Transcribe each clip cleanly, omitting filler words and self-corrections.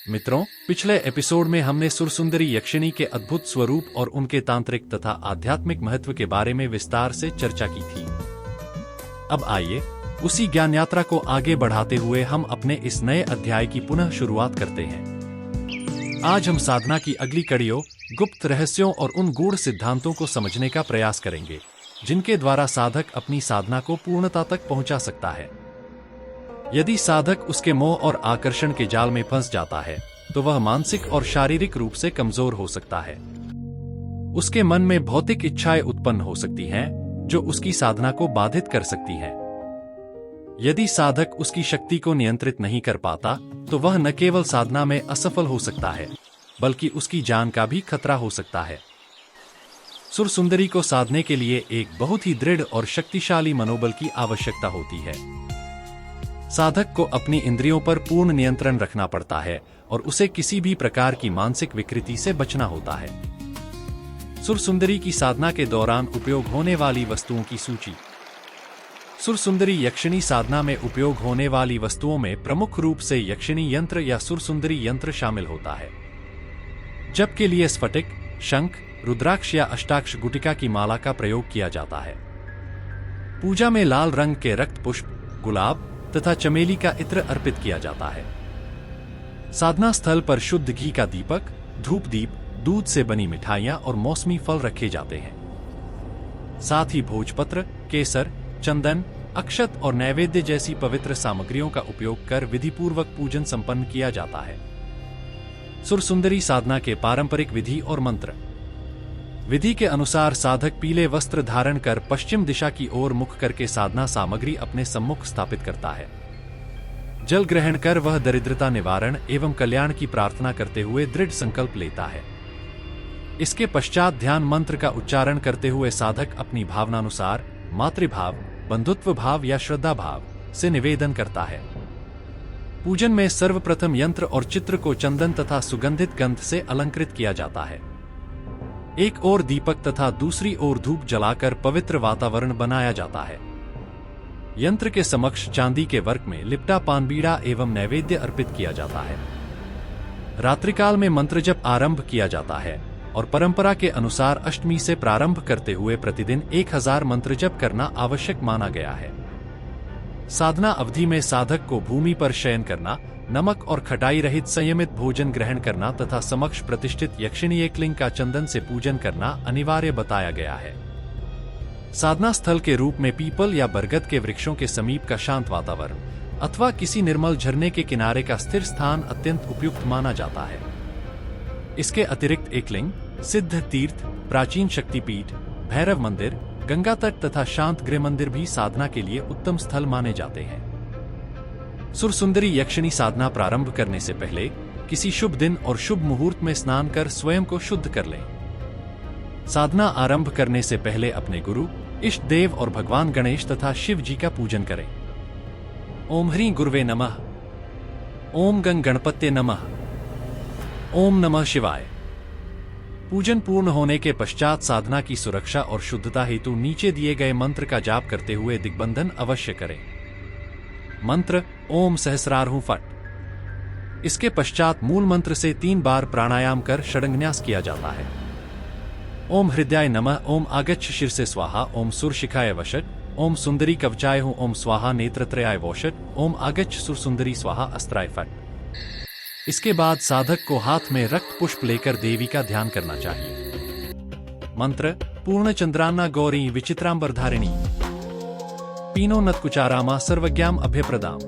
मित्रों, पिछले एपिसोड में हमने सुरसुंदरी यक्षिणी के अद्भुत स्वरूप और उनके तांत्रिक तथा आध्यात्मिक महत्व के बारे में विस्तार से चर्चा की थी। अब आइए उसी ज्ञान यात्रा को आगे बढ़ाते हुए हम अपने इस नए अध्याय की पुनः शुरुआत करते हैं। आज हम साधना की अगली कड़ियों, गुप्त रहस्यों और उन गूढ़ सिद्धांतों को समझने का प्रयास करेंगे जिनके द्वारा साधक अपनी साधना को पूर्णता तक पहुंचा सकता है। यदि साधक उसके मोह और आकर्षण के जाल में फंस जाता है तो वह मानसिक और शारीरिक रूप से कमजोर हो सकता है। उसके मन में भौतिक इच्छाएं उत्पन्न हो सकती हैं जो उसकी साधना को बाधित कर सकती हैं। यदि साधक उसकी शक्ति को नियंत्रित नहीं कर पाता तो वह न केवल साधना में असफल हो सकता है बल्कि उसकी जान का भी खतरा हो सकता है। सुरसुंदरी को साधने के लिए एक बहुत ही दृढ़ और शक्तिशाली मनोबल की आवश्यकता होती है। साधक को अपनी इंद्रियों पर पूर्ण नियंत्रण रखना पड़ता है और उसे किसी भी प्रकार की मानसिक विकृति से बचना होता है। सुरसुंदरी की साधना के दौरान उपयोग होने वाली वस्तुओं की सूची। सुरसुंदरी यक्षिणी साधना में उपयोग होने वाली वस्तुओं में प्रमुख रूप से यक्षिणी यंत्र या सुरसुंदरी यंत्र शामिल होता है। जप के लिए स्फटिक, शंख, रुद्राक्ष या अष्टाक्ष गुटिका की माला का प्रयोग किया जाता है। पूजा में लाल रंग के रक्त पुष्प, गुलाब तथा चमेली का इत्र अर्पित किया जाता है। साधना स्थल पर शुद्ध घी का दीपक, धूप दीप, दूध से बनी मिठाइयां और मौसमी फल रखे जाते हैं। साथ ही भोजपत्र, केसर, चंदन, अक्षत और नैवेद्य जैसी पवित्र सामग्रियों का उपयोग कर विधिपूर्वक पूजन संपन्न किया जाता है। सुरसुंदरी साधना के पारंपरिक विधि और मंत्र। विधि के अनुसार साधक पीले वस्त्र धारण कर पश्चिम दिशा की ओर मुख करके साधना सामग्री अपने सम्मुख स्थापित करता है। जल ग्रहण कर वह दरिद्रता निवारण एवं कल्याण की प्रार्थना करते हुए दृढ़ संकल्प लेता है। इसके पश्चात ध्यान मंत्र का उच्चारण करते हुए साधक अपनी भावनानुसार मातृभाव, बंधुत्व भाव या श्रद्धा भाव से निवेदन करता है। पूजन में सर्वप्रथम यंत्र और चित्र को चंदन तथा सुगंधित गंध से अलंकृत किया जाता है। एक ओर दीपक तथा दूसरी ओर धूप जलाकर पवित्र वातावरण बनाया जाता है। यंत्र के समक्ष चांदी के वर्क में लिपटा पानबीड़ा एवं नैवेद्य अर्पित किया जाता है। रात्रिकाल में मंत्र जप आरंभ किया जाता है और परंपरा के अनुसार अष्टमी से प्रारंभ करते हुए प्रतिदिन 1000 मंत्र जप करना आवश्यक माना गया है। साधना अवधि में साधक को भूमि पर शयन करना, नमक और खटाई रहित संयमित भोजन ग्रहण करना तथा समक्ष प्रतिष्ठित यक्षिणी एकलिंग का चंदन से पूजन करना अनिवार्य बताया गया है। साधना स्थल के रूप में पीपल या बरगद के वृक्षों के समीप का शांत वातावरण अथवा किसी निर्मल झरने के किनारे का स्थिर स्थान अत्यंत उपयुक्त माना जाता है। इसके अतिरिक्त एकलिंग, सिद्ध तीर्थ, प्राचीन शक्तिपीठ, भैरव मंदिर, गंगा तट तथा शांत गृह मंदिर भी साधना के लिए उत्तम स्थल माने जाते हैं। सुरसुंदरी यक्षिणी साधना प्रारंभ करने से पहले किसी शुभ दिन और शुभ मुहूर्त में स्नान कर स्वयं को शुद्ध कर लें। साधना आरंभ करने से पहले अपने गुरु, इष्ट देव और भगवान गणेश तथा शिव जी का पूजन करें। ओम ह्रीं गुरुवे नमः, ओम गंग गणपत्ये नमः, ओम नमः शिवाय। पूजन पूर्ण होने के पश्चात साधना की सुरक्षा और शुद्धता हेतु नीचे दिए गए मंत्र का जाप करते हुए दिग्बंधन अवश्य करें। मंत्र ओम सहस्रार्हु फट। इसके पश्चात मूल मंत्र से 3 बार प्राणायाम कर षडंगन्यास किया जाता है। ओम हृदयाय नमः, ओम आगच्छ शीर्षे स्वाहा, ओम सुरशिखाय वषट, ओम सुंदरी कवचाय हूँ, ओम स्वाहा नेत्रत्रयाय वोषट, ओम आगच्छ सुरसुंदरी स्वाहा अस्त्राय फट। इसके बाद साधक को हाथ में रक्त पुष्प लेकर देवी का ध्यान करना चाहिए। मंत्र पूर्ण चंद्रान्ना गौरी विचित्रांबरधारिणी पीनो नतकुचारामा सर्वज्ञाम अभयप्रदाम।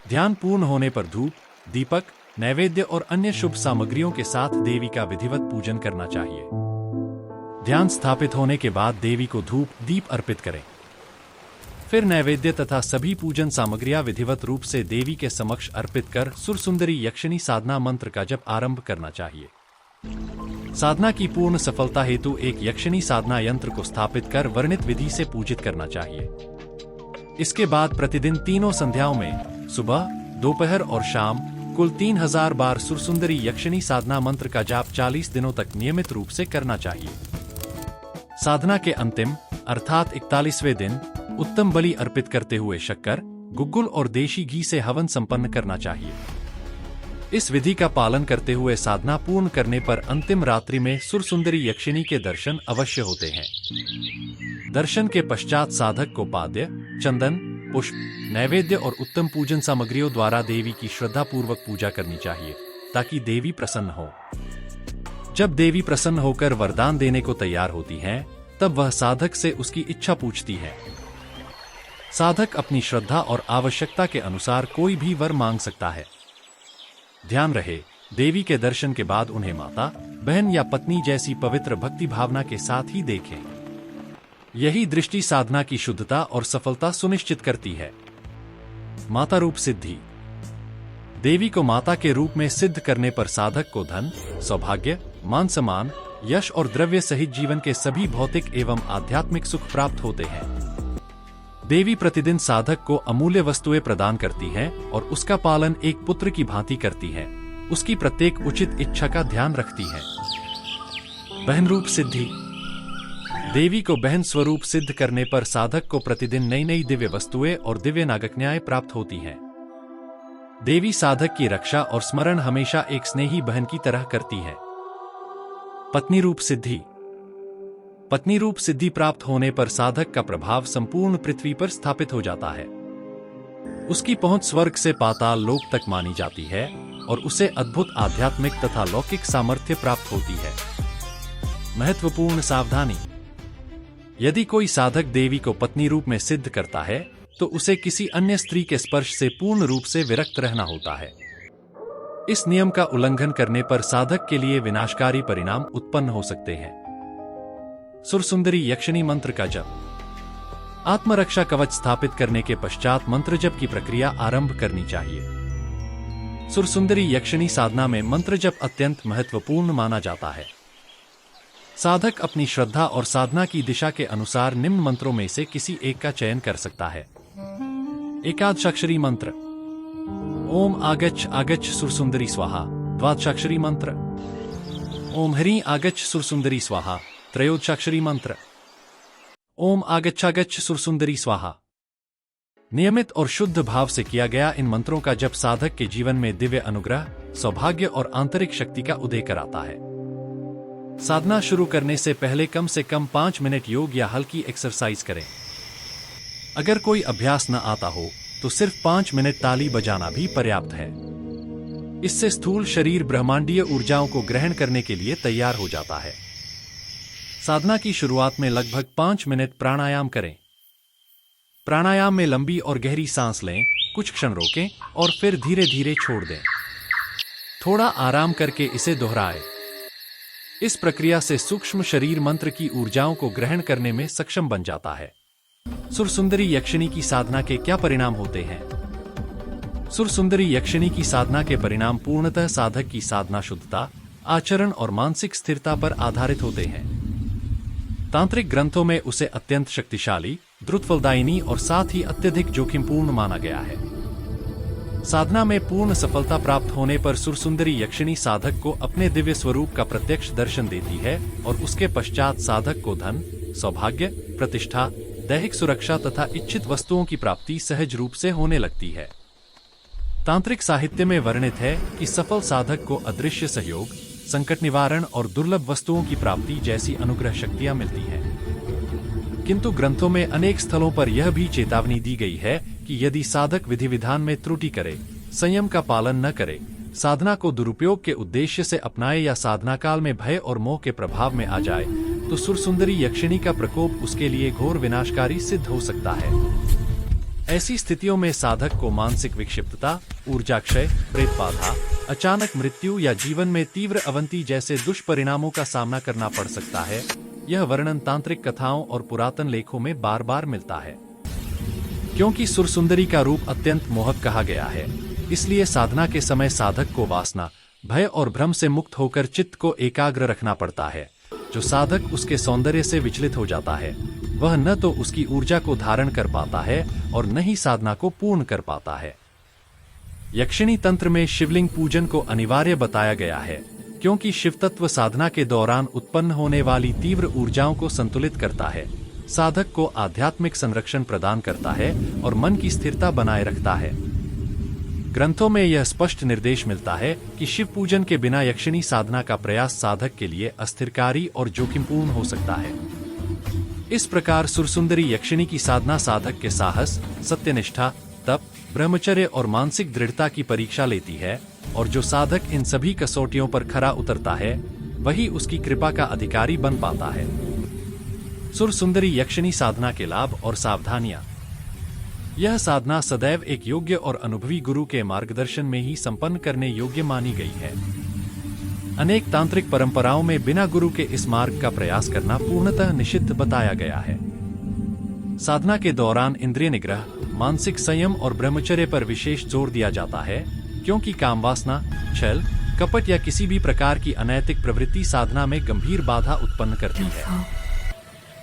ध्यान पूर्ण होने पर धूप, दीपक, नैवेद्य और अन्य शुभ सामग्रियों के साथ देवी का विधिवत पूजन करना चाहिए। ध्यान स्थापित होने के बाद देवी को धूप दीप अर्पित करें। फिर नैवेद्य तथा सभी पूजन सामग्रियां विधिवत रूप से देवी के समक्ष अर्पित कर सुरसुंदरी यक्षिणी साधना मंत्र का जप आरंभ करना चाहिए। साधना की पूर्ण सफलता हेतु एक यक्षिणी साधना यंत्र को स्थापित कर वर्णित विधि से पूजित करना चाहिए। इसके बाद प्रतिदिन तीनों संध्याओं में सुबह, दोपहर और शाम कुल 3000 बार सुरसुंदरी यक्षिणी साधना मंत्र का जाप 40 दिनों तक नियमित रूप से करना चाहिए। साधना के अंतिम अर्थात 41वें दिन उत्तम बलि अर्पित करते हुए शक्कर, गुग्गुल और देशी घी से हवन संपन्न करना चाहिए। इस विधि का पालन करते हुए साधना पूर्ण करने पर अंतिम रात्रि में सुरसुंदरी यक्षिणी के दर्शन अवश्य होते हैं। दर्शन के पश्चात साधक को पाद्य, चंदन, पुष्प, नैवेद्य और उत्तम पूजन सामग्रियों द्वारा देवी की श्रद्धापूर्वक पूजा करनी चाहिए ताकि देवी प्रसन्न हो। जब देवी प्रसन्न होकर वरदान देने को तैयार होती हैं, तब वह साधक से उसकी इच्छा पूछती है। साधक अपनी श्रद्धा और आवश्यकता के अनुसार कोई भी वर मांग सकता है। ध्यान रहे, देवी के दर्शन के बाद उन्हें माता, बहन या पत्नी जैसी पवित्र भक्ति भावना के साथ ही देखें। यही दृष्टि साधना की शुद्धता और सफलता सुनिश्चित करती है। माता रूप सिद्धि। देवी को माता के रूप में सिद्ध करने पर साधक को धन, सौभाग्य, मान सम्मान, यश और द्रव्य सहित जीवन के सभी भौतिक एवं आध्यात्मिक सुख प्राप्त होते हैं। देवी प्रतिदिन साधक को अमूल्य वस्तुएं प्रदान करती हैं और उसका पालन एक पुत्र की भांति करती हैं। उसकी प्रत्येक उचित इच्छा का ध्यान रखती है। बहन रूप सिद्धि। देवी को बहन स्वरूप सिद्ध करने पर साधक को प्रतिदिन नई नई दिव्य वस्तुएं और दिव्य नागकन्याएं प्राप्त होती हैं। देवी साधक की रक्षा और स्मरण हमेशा एक स्नेही बहन की तरह करती है। पत्नी रूप सिद्धि। पत्नी रूप सिद्धि प्राप्त होने पर साधक का प्रभाव संपूर्ण पृथ्वी पर स्थापित हो जाता है। उसकी पहुंच स्वर्ग से पाताल लोक तक मानी जाती है और उसे अद्भुत आध्यात्मिक तथा लौकिक सामर्थ्य प्राप्त होती है। महत्वपूर्ण सावधानी। यदि कोई साधक देवी को पत्नी रूप में सिद्ध करता है तो उसे किसी अन्य स्त्री के स्पर्श से पूर्ण रूप से विरक्त रहना होता है। इस नियम का उल्लंघन करने पर साधक के लिए विनाशकारी परिणाम उत्पन्न हो सकते हैं। सुरसुंदरी यक्षिणी मंत्र का जप। आत्मरक्षा कवच स्थापित करने के पश्चात मंत्र जप की प्रक्रिया आरंभ करनी चाहिए। सुरसुंदरी यक्षिणी साधना में मंत्र जप अत्यंत महत्वपूर्ण माना जाता है। साधक अपनी श्रद्धा और साधना की दिशा के अनुसार निम्न मंत्रों में से किसी एक का चयन कर सकता है। एकादशाक्षरी मंत्र। ओम आगच्छ आगच्छ सुरसुंदरी स्वाहा। द्वादशाक्षरी मंत्र। ओम ह्रीं आगच्छ सुरसुंदरी स्वाहा। त्रयोदशाक्षरी मंत्र। ओम आगच्छागच्छ सुरसुंदरी स्वाहा। नियमित और शुद्ध भाव से किया गया इन मंत्रों का जप साधक के जीवन में दिव्य अनुग्रह, सौभाग्य और आंतरिक शक्ति का उदय कराता है। साधना शुरू करने से पहले कम से कम 5 मिनट योग या हल्की एक्सरसाइज करें। अगर कोई अभ्यास न आता हो तो सिर्फ 5 मिनट ताली बजाना भी पर्याप्त है। इससे स्थूल शरीर ब्रह्मांडीय ऊर्जाओं को ग्रहण करने के लिए तैयार हो जाता है। साधना की शुरुआत में लगभग 5 मिनट प्राणायाम करें। प्राणायाम में लंबी और गहरी सांस लें, कुछ क्षण रोकें और फिर धीरे धीरे छोड़ दें। थोड़ा आराम करके इसे दोहराएं। इस प्रक्रिया से सूक्ष्म शरीर मंत्र की ऊर्जाओं को ग्रहण करने में सक्षम बन जाता है। सुरसुंदरी यक्षिणी की साधना के क्या परिणाम होते हैं? सुरसुंदरी यक्षिणी की साधना के परिणाम पूर्णतः साधक की साधना शुद्धता, आचरण और मानसिक स्थिरता पर आधारित होते हैं। तांत्रिक ग्रंथों में उसे अत्यंत शक्तिशाली, द्रुत फलदायिनी और साथ ही अत्यधिक जोखिमपूर्ण माना गया है। साधना में पूर्ण सफलता प्राप्त होने पर सुरसुंदरी यक्षिणी साधक को अपने दिव्य स्वरूप का प्रत्यक्ष दर्शन देती है और उसके पश्चात साधक को धन, सौभाग्य, प्रतिष्ठा, दैहिक सुरक्षा तथा इच्छित वस्तुओं की प्राप्ति सहज रूप से होने लगती है। तांत्रिक साहित्य में वर्णित है कि सफल साधक को अदृश्य सहयोग, संकट निवारण और दुर्लभ वस्तुओं की प्राप्ति जैसी अनुग्रह शक्तियां मिलती हैं। किंतु ग्रंथों में अनेक स्थलों पर यह भी चेतावनी दी गई है कि यदि साधक विधि विधान में त्रुटि करे, संयम का पालन न करे, साधना को दुरुपयोग के उद्देश्य से अपनाए या साधना काल में भय और मोह के प्रभाव में आ जाए, तो सुरसुंदरी यक्षिणी का प्रकोप उसके लिए घोर विनाशकारी सिद्ध हो सकता है। ऐसी स्थितियों में साधक को मानसिक विक्षिप्तता, ऊर्जा क्षय, प्रेत बाधा, अचानक मृत्यु या जीवन में तीव्र अवनति जैसे दुष्परिणामों का सामना करना पड़ सकता है। यह वर्णन तांत्रिक कथाओं और पुरातन लेखों में बार बार मिलता है। क्योंकि सुरसुंदरी का रूप अत्यंत मोहक कहा गया है, इसलिए साधना के समय साधक को वासना, भय और भ्रम से मुक्त होकर चित्त को एकाग्र रखना पड़ता है। जो साधक उसके सौंदर्य से विचलित हो जाता है, वह न तो उसकी ऊर्जा को धारण कर पाता है और न ही साधना को पूर्ण कर पाता है। यक्षिणी तंत्र में शिवलिंग पूजन को अनिवार्य बताया गया है, क्योंकि शिव तत्व साधना के दौरान उत्पन्न होने वाली तीव्र ऊर्जाओं को संतुलित करता है, साधक को आध्यात्मिक संरक्षण प्रदान करता है और मन की स्थिरता बनाए रखता है। ग्रंथों में यह स्पष्ट निर्देश मिलता है कि शिव पूजन के बिना यक्षिणी साधना का प्रयास साधक के लिए अस्थिरकारी और जोखिमपूर्ण हो सकता है। इस प्रकार सुरसुंदरी यक्षिणी की साधना साधक के साहस, सत्यनिष्ठा, तप, ब्रह्मचर्य और मानसिक दृढ़ता की परीक्षा लेती है, और जो साधक इन सभी कसौटियों पर खरा उतरता है वही उसकी कृपा का अधिकारी बन पाता है। सुरसुंदरी यक्षिणी साधना के लाभ और सावधानियां। यह साधना सदैव एक योग्य और अनुभवी गुरु के मार्गदर्शन में ही संपन्न करने योग्य मानी गई है। अनेक तांत्रिक परंपराओं में बिना गुरु के इस मार्ग का प्रयास करना पूर्णतः निषिद्ध बताया गया है। साधना के दौरान इंद्रिय निग्रह, मानसिक संयम और ब्रह्मचर्य पर विशेष जोर दिया जाता है, क्योंकि कामवासना, छल, कपट या किसी भी प्रकार की अनैतिक प्रवृत्ति साधना में गंभीर बाधा उत्पन्न करती है।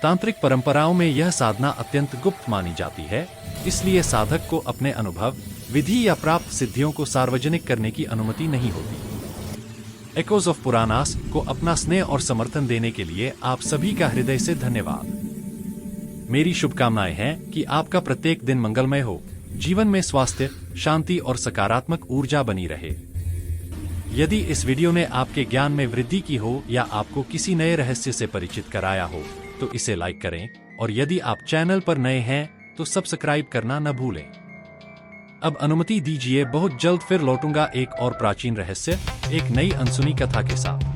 तांत्रिक परंपराओं में यह साधना अत्यंत गुप्त मानी जाती है, इसलिए साधक को अपने अनुभव, विधि या प्राप्त सिद्धियों को सार्वजनिक करने की अनुमति नहीं होती। एकोज ऑफ पुरानास को अपना स्नेह और समर्थन देने के लिए आप सभी का हृदय से धन्यवाद। मेरी शुभकामनाएं हैं कि आपका प्रत्येक दिन मंगलमय हो, जीवन में स्वास्थ्य, शांति और सकारात्मक ऊर्जा बनी रहे। यदि इस वीडियो ने आपके ज्ञान में वृद्धि की हो या आपको किसी नए रहस्य से परिचित कराया हो तो इसे लाइक करें, और यदि आप चैनल पर नए हैं तो सब्सक्राइब करना न भूलें। अब अनुमति दीजिए, बहुत जल्द फिर लौटूंगा एक और प्राचीन रहस्य, एक नई अनसुनी कथा के साथ।